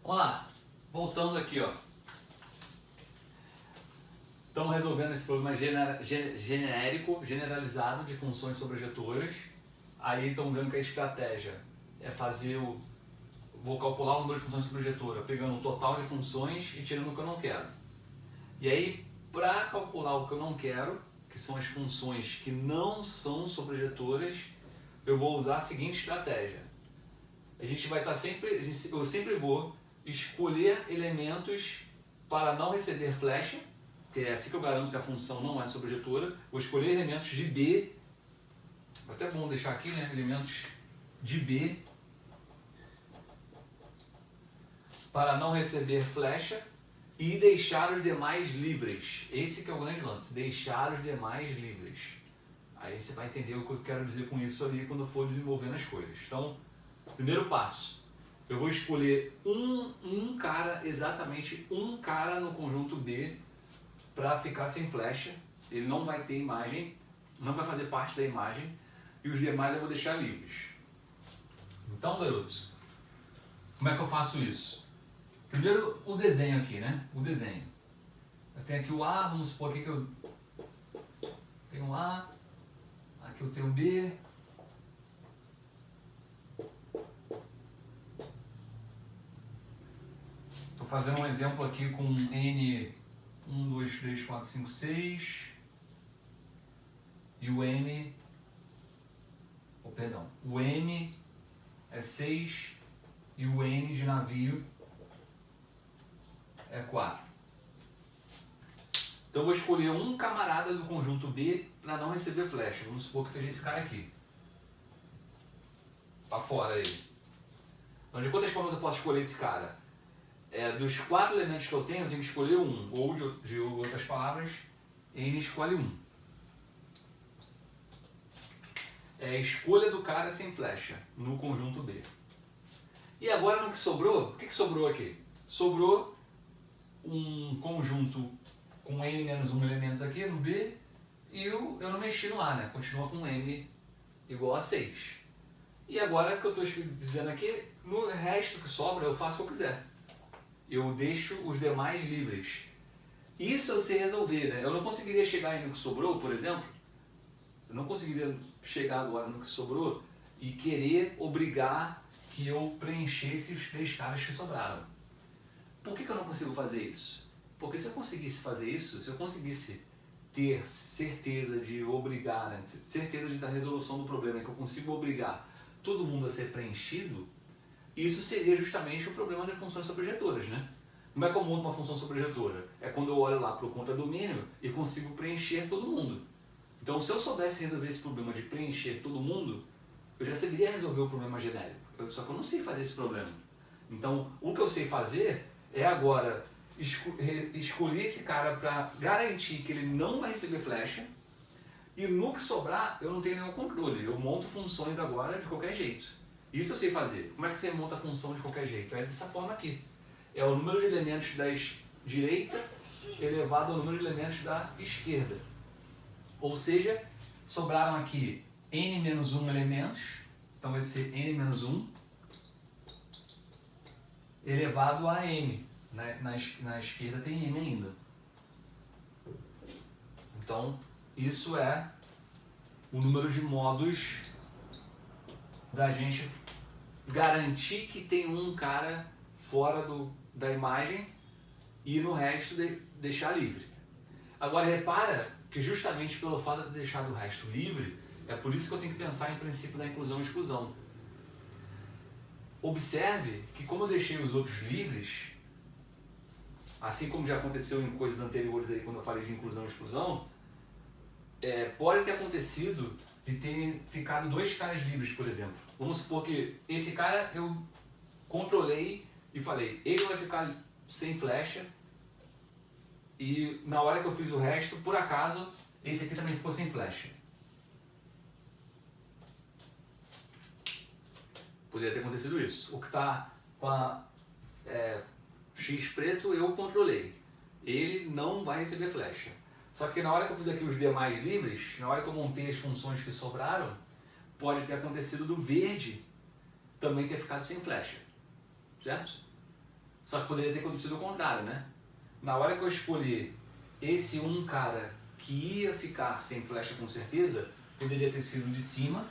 Vamos lá, voltando aqui, ó. Estamos resolvendo esse problema genérico, generalizado de funções sobrejetoras. Aí estão vendo que a estratégia é fazer o... Vou calcular o número de funções sobrejetoras, pegando o total de funções e tirando o que eu não quero. E aí, para calcular o que eu não quero, que são as funções que não são sobrejetoras, eu vou usar a seguinte estratégia. A gente vai estar eu sempre vou escolher elementos para não receber flecha, que é assim que eu garanto que a função não é sobrejetora. Vou escolher elementos de B, até bom deixar aqui, né? Elementos de B para não receber flecha e deixar os demais livres. Esse que é o grande lance, deixar os demais livres. Aí você vai entender o que eu quero dizer com isso ali quando eu for desenvolvendo as coisas. Então, primeiro passo, eu vou escolher exatamente um cara no conjunto B para ficar sem flecha. Ele não vai ter imagem, não vai fazer parte da imagem, e os demais eu vou deixar livres. Então, garotos, como é que eu faço isso? Primeiro o desenho aqui, né? O desenho. Eu tenho aqui o A, vamos supor aqui que eu tenho um A, aqui eu tenho um B. Estou fazendo um exemplo aqui com N 1, 2, 3, 4, 5, 6 e o M, o M é 6 e o N de navio é 4. Então eu vou escolher um camarada do conjunto B para não receber flecha. Vamos supor que seja esse cara aqui. Para fora ele. Então de quantas formas eu posso escolher esse cara? Dos 4 elementos que eu tenho que escolher um. Ou de outras palavras, N escolhe um. É a escolha do cara sem flecha no conjunto B. E agora no que sobrou, o que sobrou aqui? Sobrou um conjunto com N menos 1 elementos aqui no B e eu não mexi no A, né? Continua com M igual a 6. E agora o que eu estou dizendo aqui, no resto que sobra eu faço o que eu quiser. Eu deixo os demais livres. Isso eu sei resolver, né? Eu não conseguiria chegar aí no que sobrou, por exemplo. Eu não conseguiria chegar agora no que sobrou e querer obrigar que eu preenchesse os 3 caras que sobraram. Por que eu não consigo fazer isso? Porque se eu conseguisse fazer isso, se eu conseguisse ter certeza de obrigar, né? Certeza da resolução do problema, que eu consigo obrigar todo mundo a ser preenchido, isso seria justamente o problema das funções sobrejetoras, né? Como é que eu monto uma função sobrejetora? É quando eu olho lá para o contradomínio e consigo preencher todo mundo. Então, se eu soubesse resolver esse problema de preencher todo mundo, eu já saberia resolver o problema genérico. Só que eu não sei fazer esse problema. Então, o que eu sei fazer é agora escolher esse cara para garantir que ele não vai receber flecha, e no que sobrar eu não tenho nenhum controle. Eu monto funções agora de qualquer jeito. Isso eu sei fazer. Como é que você monta a função de qualquer jeito? É dessa forma aqui. É o número de elementos da direita elevado ao número de elementos da esquerda. Ou seja, sobraram aqui N menos 1 elementos, então vai ser N menos 1 elevado a M. Na esquerda tem M ainda. Então, isso é o número de modos da gente garantir que tem um cara fora da imagem e no resto deixar livre. Agora repara que justamente pelo fato de deixar o resto livre, é por isso que eu tenho que pensar em princípio da inclusão e exclusão. Observe que como eu deixei os outros livres, assim como já aconteceu em coisas anteriores aí quando eu falei de inclusão e exclusão, pode ter acontecido de ter ficado 2 caras livres, por exemplo. Vamos supor que esse cara eu controlei e falei, ele vai ficar sem flecha, e na hora que eu fiz o resto, por acaso, esse aqui também ficou sem flecha. Poderia ter acontecido isso. O que está com a X preto eu controlei. Ele não vai receber flecha. Só que na hora que eu fiz aqui os demais livres, na hora que eu montei as funções que sobraram, pode ter acontecido do verde também ter ficado sem flecha. Certo? Só que poderia ter acontecido o contrário, né? Na hora que eu escolhi esse um cara que ia ficar sem flecha com certeza, poderia ter sido de cima.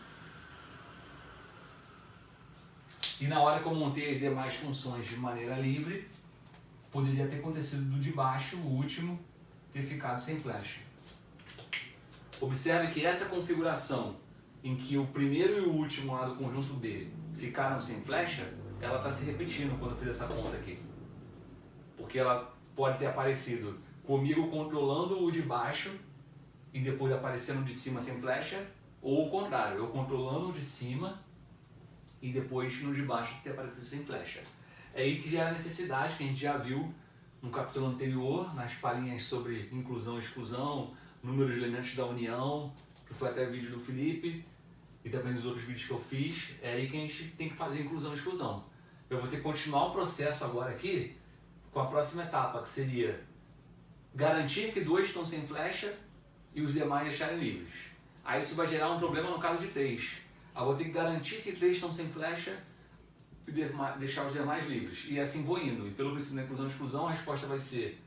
E na hora que eu montei as demais funções de maneira livre, poderia ter acontecido do de baixo, o último, ter ficado sem flecha. Observe que essa configuração em que o primeiro e o último lá do conjunto B ficaram sem flecha, ela está se repetindo quando eu fiz essa conta aqui. Porque ela pode ter aparecido comigo controlando o de baixo e depois aparecendo de cima sem flecha, ou o contrário, eu controlando o de cima e depois no de baixo ter aparecido sem flecha. É aí que gera a necessidade, que a gente já viu no capítulo anterior, nas palhinhas sobre inclusão e exclusão, número de elementos da união, que foi até o vídeo do Felipe, e também dos outros vídeos que eu fiz. É aí que a gente tem que fazer inclusão e exclusão. Eu vou ter que continuar o processo agora aqui, com a próxima etapa, que seria garantir que 2 estão sem flecha e os demais deixarem livres. Aí isso vai gerar um problema no caso de 3. Eu vou ter que garantir que 3 estão sem flecha e deixar os demais livres. E assim vou indo. E pelo princípio da inclusão e exclusão, a resposta vai ser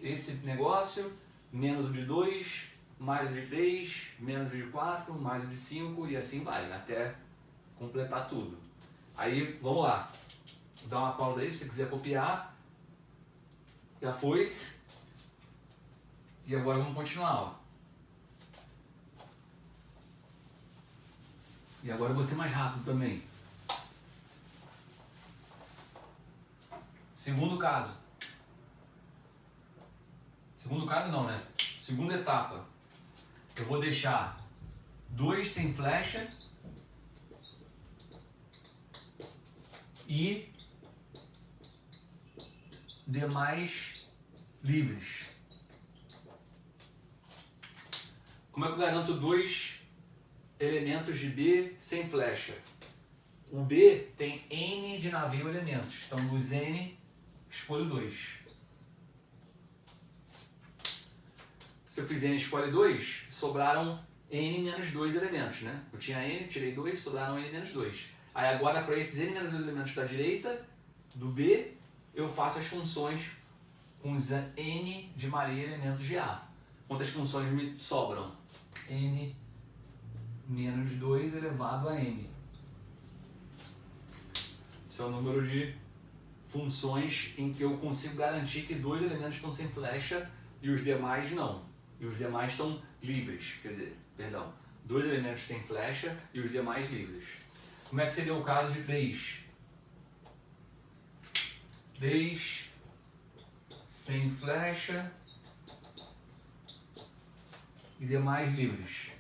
esse negócio, menos o de 2, mais o de 3, menos o de 4, mais o de 5 e assim vai, até completar tudo. Aí, vamos lá. Dá uma pausa aí, se você quiser copiar. Já foi. E agora vamos continuar. Ó. E agora eu vou ser mais rápido também. Segundo caso. Segundo caso não, né? Segunda etapa. Eu vou deixar 2 sem flecha e demais livres. Como é que eu garanto 2 elementos de B sem flecha? O B tem N de navio elementos. Então, dos N, escolho 2. Se eu fizer N escolhe 2, sobraram N menos 2 elementos, né? Eu tinha N, tirei 2, sobraram N menos 2. Aí agora, para esses N menos 2 elementos da direita, do B, eu faço as funções com os N de Maria elementos de A. Quantas funções me sobram? N menos 2 elevado a N. Esse é o número de funções em que eu consigo garantir que 2 elementos estão sem flecha e os demais não. E os demais estão livres, quer dizer, perdão, 2 elementos sem flecha e os demais livres. Como é que seria o caso de 3? 3 sem flecha e demais livres.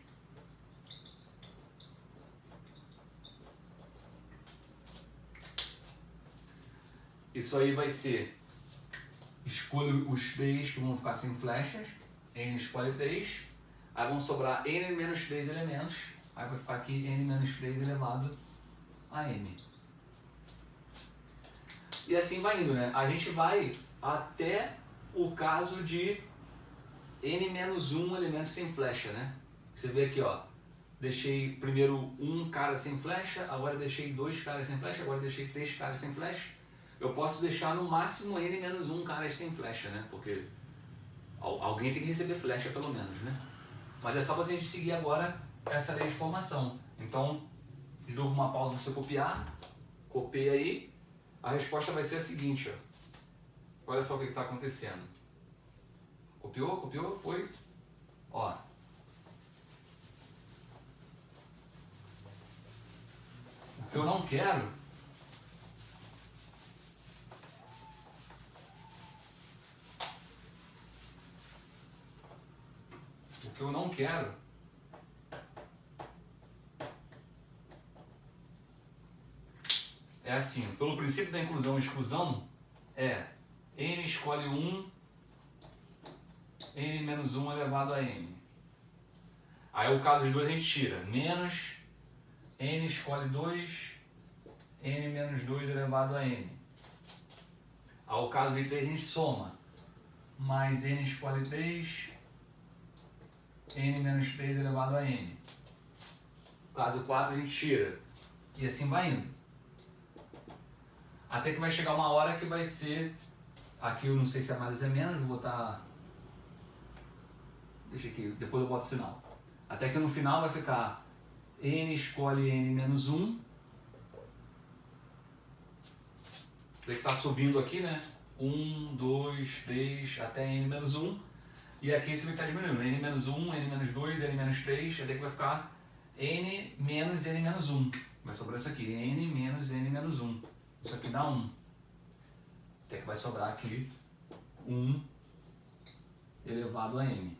Isso aí vai ser, escolho os 3 que vão ficar sem flechas, N escolhe 3, aí vão sobrar N menos 3 elementos, aí vai ficar aqui N menos 3 elevado a M. E assim vai indo, né? A gente vai até o caso de N menos 1 elementos sem flecha, né? Você vê aqui, ó, deixei primeiro um cara sem flecha, agora deixei 2 caras sem flecha, agora deixei 3 caras sem flecha. Eu posso deixar no máximo N menos 1 caras sem flecha, né? Porque alguém tem que receber flecha pelo menos, né? Mas é só pra gente seguir agora essa lei de formação. Então, de novo uma pausa para você copiar. Copia aí. A resposta vai ser a seguinte, ó. Olha só o que está acontecendo. Copiou? Copiou? Foi? Ó. O que eu não quero é assim, pelo princípio da inclusão e exclusão, é N escolhe 1, N menos 1 elevado a N. Aí o caso de 2 a gente tira, menos N escolhe 2, N menos 2 elevado a N. Aí o caso de 3 a gente soma, mais N escolhe 3, N menos 3 elevado a N. Caso 4 a gente tira. E assim vai indo. Até que vai chegar uma hora que vai ser, aqui eu não sei se a mais é menos, vou botar, deixa aqui, depois eu boto o sinal. Até que no final vai ficar n escolhe n menos 1, ele está subindo aqui, né? 1, 2, 3, até n menos 1, e aqui esse vai estar diminuindo, n menos 1, n menos 2, n menos 3, até que vai ficar n menos n menos 1, vai sobrar isso aqui, n menos n menos 1, isso aqui dá 1, até que vai sobrar aqui 1 elevado a m.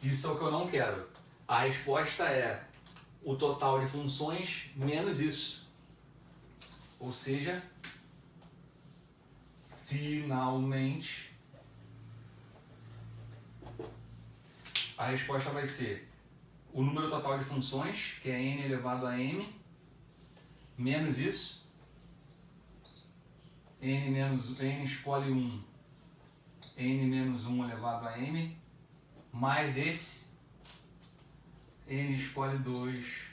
Isso é o que eu não quero. A resposta é o total de funções menos isso. Ou seja, finalmente, a resposta vai ser o número total de funções, que é n elevado a m, menos isso, n escolhe 1, n menos 1 elevado a m, mais esse, n escolhe 2,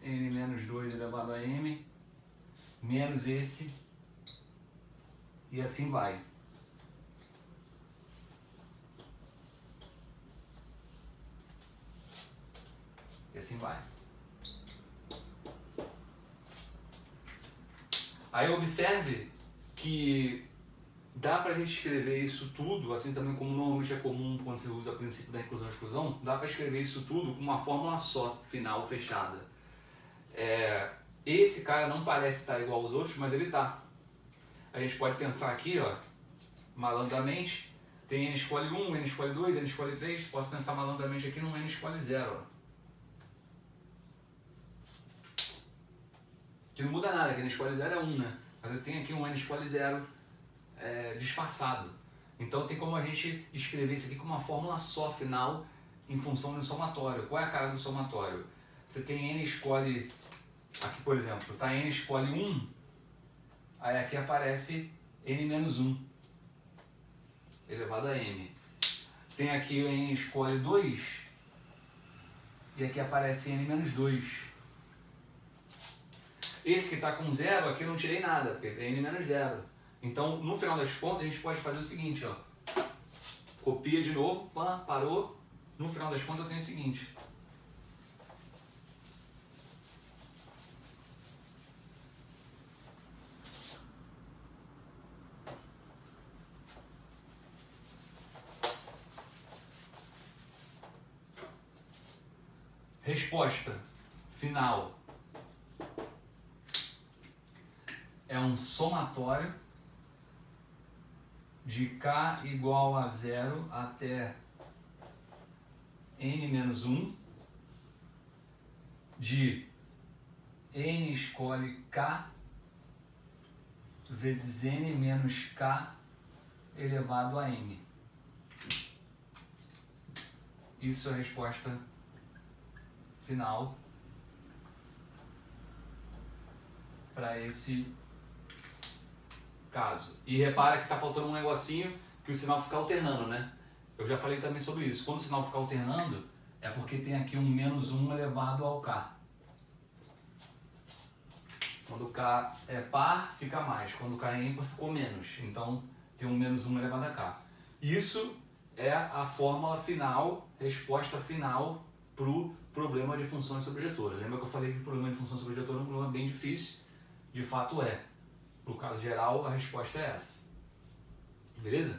n menos 2 elevado a m, menos esse, e assim vai. E assim vai. Aí observe que dá pra gente escrever isso tudo, assim também como normalmente é comum quando você usa o princípio da inclusão e exclusão, dá pra escrever isso tudo com uma fórmula só, final, fechada. Esse cara não parece estar igual aos outros, mas ele tá. A gente pode pensar aqui, ó, malandramente, tem n escolhe 1, n escolhe 2, n escolhe 3, posso pensar malandramente aqui num n escolhe 0, ó. Que não muda nada, que n escolhe 0 é 1, né? Mas eu tenho aqui um n escolhe 0 disfarçado. Então tem como a gente escrever isso aqui com uma fórmula só final em função do somatório. Qual é a cara do somatório? Você tem n escolhe, aqui por exemplo, tá n escolhe 1, aí aqui aparece n menos 1 elevado a m. Tem aqui o n escolhe 2 e aqui aparece n menos 2. Esse que está com 0, aqui eu não tirei nada, porque é n menos 0. Então, no final das contas, a gente pode fazer o seguinte, ó. Copia de novo, parou. No final das contas, eu tenho o seguinte. Resposta final é um somatório de k igual a 0 até n menos 1 de n escolhe k vezes n menos k elevado a m. Isso é a resposta final para esse caso. E repara que está faltando um negocinho que o sinal fica alternando, né? Eu já falei também sobre isso. Quando o sinal fica alternando, é porque tem aqui um menos 1 elevado ao k. Quando o k é par, fica mais. Quando o k é ímpar, ficou menos. Então, tem um menos 1 elevado a k. Isso é a fórmula final, resposta final para o problema de funções sobrejetora. Lembra que eu falei que o problema de função sobrejetora é um problema bem difícil? De fato é. No caso geral, a resposta é essa. Beleza?